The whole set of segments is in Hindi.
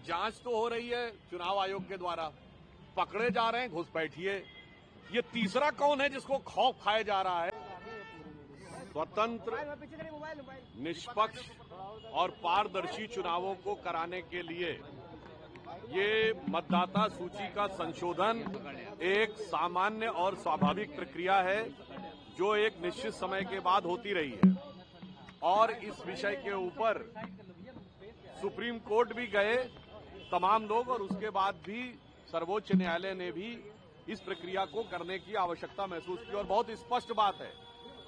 जांच तो हो रही है चुनाव आयोग के द्वारा, पकड़े जा रहे हैं घुसपैठिए। ये तीसरा कौन है जिसको खौफ खाया जा रहा है? स्वतंत्र, निष्पक्ष और पारदर्शी चुनावों को कराने के लिए ये मतदाता सूची का संशोधन एक सामान्य और स्वाभाविक प्रक्रिया है जो एक निश्चित समय के बाद होती रही है। और इस विषय के ऊपर सुप्रीम कोर्ट भी गए तमाम लोग, और उसके बाद भी सर्वोच्च न्यायालय ने भी इस प्रक्रिया को करने की आवश्यकता महसूस की। और बहुत स्पष्ट बात है,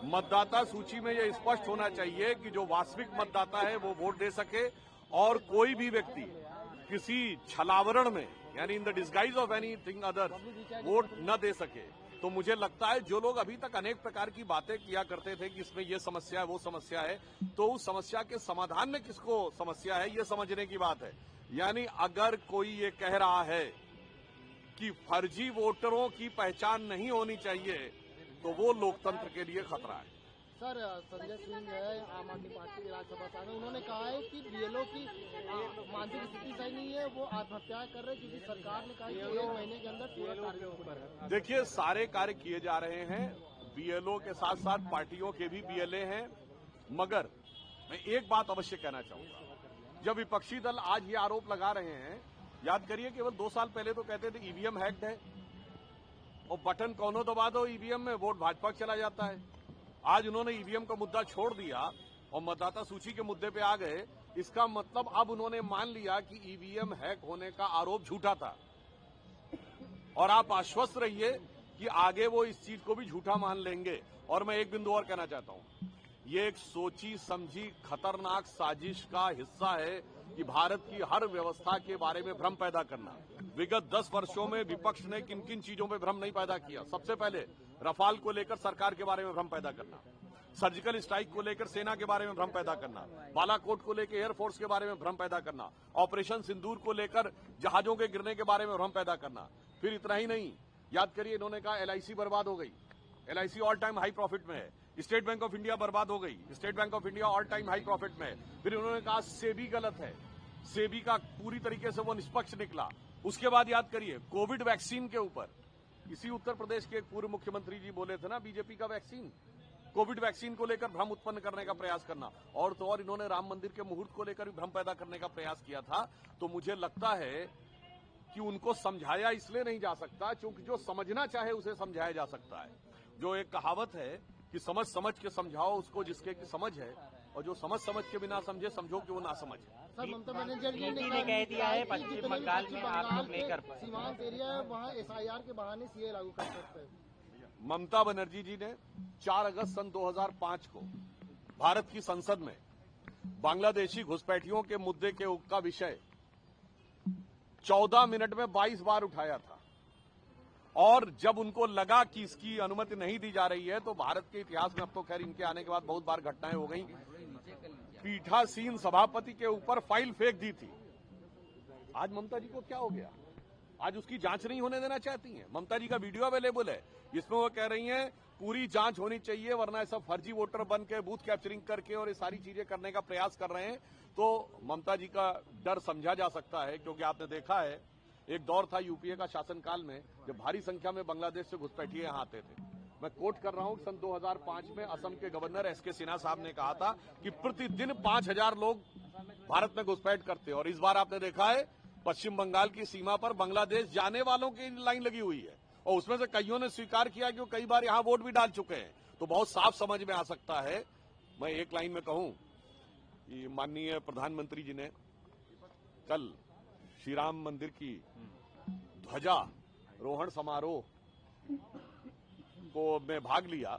मतदाता सूची में यह स्पष्ट होना चाहिए कि जो वास्तविक मतदाता है वो वोट दे सके, और कोई भी व्यक्ति किसी छलावरण में, यानी in the disguise of anything other, vote न दे सके। तो मुझे लगता है जो लोग अभी तक अनेक प्रकार की बातें किया करते थे कि इसमें ये समस्या है वो समस्या है, तो उस समस्या के समाधान में किसको समस्या है ये समझने की बात है। यानी अगर कोई ये कह रहा है कि फर्जी वोटरों की पहचान नहीं होनी चाहिए तो वो लोकतंत्र के लिए खतरा है। सर, संजय सिंह है, आम आदमी पार्टी के राज्यसभा सांसद, उन्होंने कहा है कि बीएलओ की मानसिक स्थिति सही नहीं है, वो आत्महत्या कर रहे क्योंकि सरकार ने कहा कि 1 महीने के अंदर पूरा कार्य। देखिए, सारे कार्य किए जा रहे हैं, बीएलओ के साथ साथ पार्टियों के भी बीएलए हैं। मगर मैं एक बात अवश्य कहना चाहूंगा, जब विपक्षी दल आज ये आरोप लगा रहे हैं, याद करिए केवल 2 साल पहले तो कहते थे ईवीएम हैक्ड है और बटन कौनो दबा दो ईवीएम में वोट भाजपा चला जाता है। आज उन्होंने ईवीएम का मुद्दा छोड़ दिया और मतदाता सूची के मुद्दे पे आ गए। इसका मतलब अब उन्होंने मान लिया कि ईवीएम हैक होने का आरोप झूठा था, और आप आश्वस्त रहिए कि आगे वो इस चीज को भी झूठा मान लेंगे। और मैं एक बिंदु और कहना चाहता हूं, ये एक सोची समझी खतरनाक साजिश का हिस्सा है कि भारत की हर व्यवस्था के बारे में भ्रम पैदा करना। विगत 10 वर्षों में विपक्ष ने किन किन चीजों में भ्रम नहीं पैदा किया? सबसे पहले रफाल को लेकर सरकार के बारे में भ्रम पैदा करना, सर्जिकल स्ट्राइक को लेकर सेना के बारे में भ्रम पैदा करना, बालाकोट को लेकर एयरफोर्स के बारे में भ्रम पैदा करना, ऑपरेशन सिंदूर को लेकर जहाजों के गिरने के बारे में भ्रम पैदा करना। फिर इतना ही नहीं, याद करिए इन्होंने कहा एलआईसी बर्बाद हो गई, LIC all time high profit में है। स्टेट बैंक ऑफ इंडिया बर्बाद हो गई, state bank of India all time high profit में है। फिर उन्होंने कहा सेबी गलत है, सेबी का पूरी तरीके से वो निष्पक्ष निकला। उसके बाद याद करिए कोविड वैक्सीन के ऊपर, इसी उत्तर प्रदेश के एक पूर्व मुख्यमंत्री जी बोले थे ना, बीजेपी का वैक्सीन, कोविड वैक्सीन को लेकर भ्रम उत्पन्न करने का प्रयास करना। और तो और इन्होंने राम मंदिर के मुहूर्त को लेकर भी भ्रम पैदा करने का प्रयास किया था। तो मुझे लगता है कि उनको समझाया इसलिए नहीं जा सकता क्योंकि जो समझना चाहे उसे समझाया जा सकता है। जो एक कहावत है कि समझ समझ के समझाओ उसको जिसके की समझ है, और जो समझ समझ के बिना समझे समझो कि वो ना समझ है। सर, ममता बनर्जी ने कह दिया है पश्चिम बंगाल में आप लोग नहीं कर पाए, सीमांत एरिया है वहाँ एसआईआर के बहाने सीए लागू कर सकते हैं। ममता बनर्जी जी ने 4 अगस्त सन 2005 को भारत की संसद में बांग्लादेशी घुसपैठियों के मुद्दे का विषय 14 मिनट में 22 बार उठाया था। और जब उनको लगा कि इसकी अनुमति नहीं दी जा रही है तो भारत के इतिहास में, अब तो खैर इनके आने के बाद बहुत बार घटनाएं हो गई, पीठासीन सभापति के ऊपर फाइल फेंक दी थी। आज ममता जी को क्या हो गया? आज उसकी जांच नहीं होने देना चाहती हैं। ममता जी का वीडियो अवेलेबल है, इसमें वो कह रही हैं पूरी जांच होनी चाहिए, वरना ऐसा फर्जी वोटर बन के बूथ कैप्चरिंग करके और ये सारी चीजें करने का प्रयास कर रहे हैं। तो ममता जी का डर समझा जा सकता है, क्योंकि आपने देखा है एक दौर था यूपीए का शासनकाल में जब भारी संख्या में बांग्लादेश से घुसपैठिए यहां आते थे। मैं कोट कर रहा हूं, सन 2005 में असम के गवर्नर एसके सिन्हा साहब ने कहा था कि प्रतिदिन 5000 लोग भारत में घुसपैठ करते। और इस बार आपने देखा है पश्चिम बंगाल की सीमा पर बांग्लादेश जाने वालों की लाइन लगी हुई है, और उसमें से कईयों ने स्वीकार किया कि वो कई बार यहां वोट भी डाल चुके हैं। तो बहुत साफ समझ में आ सकता है। मैं एक लाइन में कहूं कि माननीय प्रधानमंत्री जी ने कल श्री राम मंदिर की ध्वजा रोहण समारोह को में भाग लिया,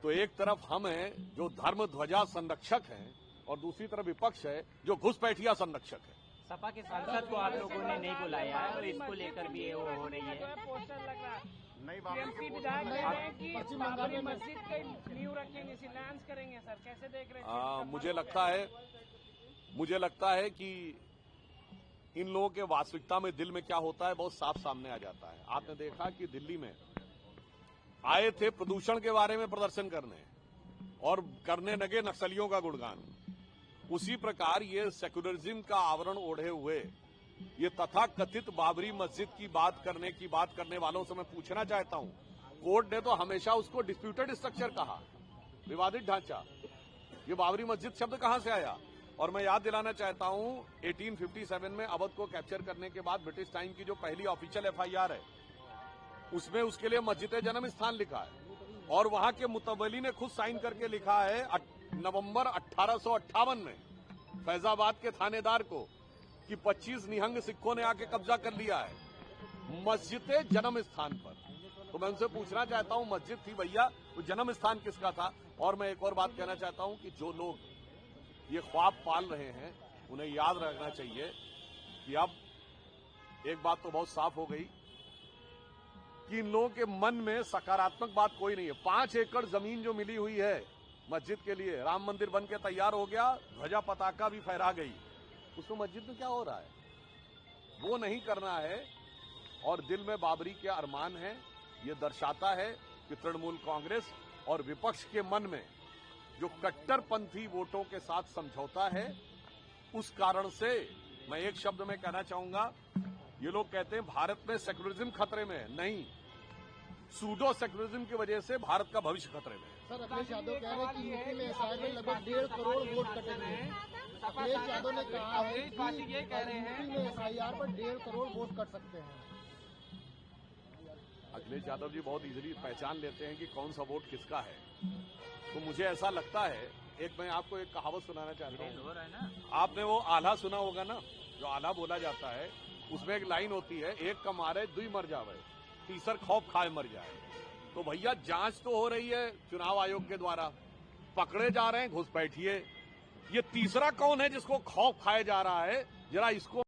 तो एक तरफ हम हैं जो धर्म ध्वजा संरक्षक हैं और दूसरी तरफ विपक्ष है जो घुसपैठिया संरक्षक है। सपा के सांसद को आप लोगों ने नहीं बुलाया है और इसको लेकर भी वो हो रही है। पोस्टर लग रहा है, टीएमसी विधायक कह रहे हैं कि बाबरी मस्जिद की नींव रखेंगे, शिलान्यास करेंगे। सर, कैसे देख रहे हैं? मुझे लगता है कि इन लोगों के वास्तविकता में दिल में क्या होता है बहुत साफ सामने आ जाता है। आपने देखा कि दिल्ली में आए थे प्रदूषण के बारे में प्रदर्शन करने और करने लगे नक्सलियों का गुणगान। उसी प्रकार ये सेक्युलरिज्म का आवरण ओढ़े हुए ये तथाकथित बाबरी मस्जिद की बात करने वालों से मैं पूछना चाहता हूं, कोर्ट ने तो हमेशा उसको डिस्प्यूटेड स्ट्रक्चर कहा, विवादित ढांचा। ये बाबरी मस्जिद शब्द कहां से आया? और मैं याद दिलाना चाहता हूं 1857 में अवध को कैप्चर करने के बाद ब्रिटिश टाइम की जो पहली ऑफिशियल एफआईआर है उसमें उसके लिए मस्जिद जन्म स्थान लिखा है और वहां के मुतवली ने खुद साइन करके लिखा है नवंबर 1858 में फैजाबाद के थानेदार को कि 25 निहंग सिखों ने आके कब्जा कर लिया है मस्जिद जन्म स्थान पर। तो मैं उनसे पूछना चाहता हूं, मस्जिद थी भैया, वो जन्म स्थान किसका था? और मैं एक और बात कहना चाहता हूं कि जो लोग ये ख्वाब पाल रहे हैं उन्हें याद रखना चाहिए कि अब एक बात तो बहुत साफ हो गई कि इन लोगों के मन में सकारात्मक बात कोई नहीं है। 5 एकड़ जमीन जो मिली हुई है मस्जिद के लिए, राम मंदिर बन के तैयार हो गया, ध्वजा पताका भी फहरा गई, उसमें मस्जिद में क्या हो रहा है? वो नहीं करना है और दिल में बाबरी के अरमान है। ये दर्शाता है कि तृणमूल कांग्रेस और विपक्ष के मन में जो कट्टरपंथी वोटों के साथ समझौता है, उस कारण से मैं एक शब्द में कहना चाहूंगा, ये लोग कहते हैं भारत में सेक्युलरिज्म खतरे में है। नहीं, सूडो सेक्युलरिज्म की वजह से भारत का भविष्य खतरे में है। सर, अखिलेश यादव कह रहे हैं कि यूपी में एसआईआर में लगभग 1.5 करोड़ वोट कटेंगे। अखिलेश यादव ने कहा है कि यूपी में एसआईआर पर 1.5 करोड़ वोट कट सकते हैं। अखिलेश यादव जी बहुत इजीली पहचान लेते हैं कि कौन सा वोट किसका है। तो मुझे ऐसा लगता है, एक मैं आपको एक कहावत सुनाना चाहता हूँ। आपने वो आल्हा सुना होगा ना, जो आल्हा बोला जाता है, उसमें एक लाइन होती है, एक कमारे दुई मर जावे, तीसर खौफ खाए मर जाए। तो भैया जांच तो हो रही है चुनाव आयोग के द्वारा, पकड़े जा रहे हैं घुसपैठिए। ये तीसरा कौन है जिसको खौफ खाया जा रहा है? जरा इसको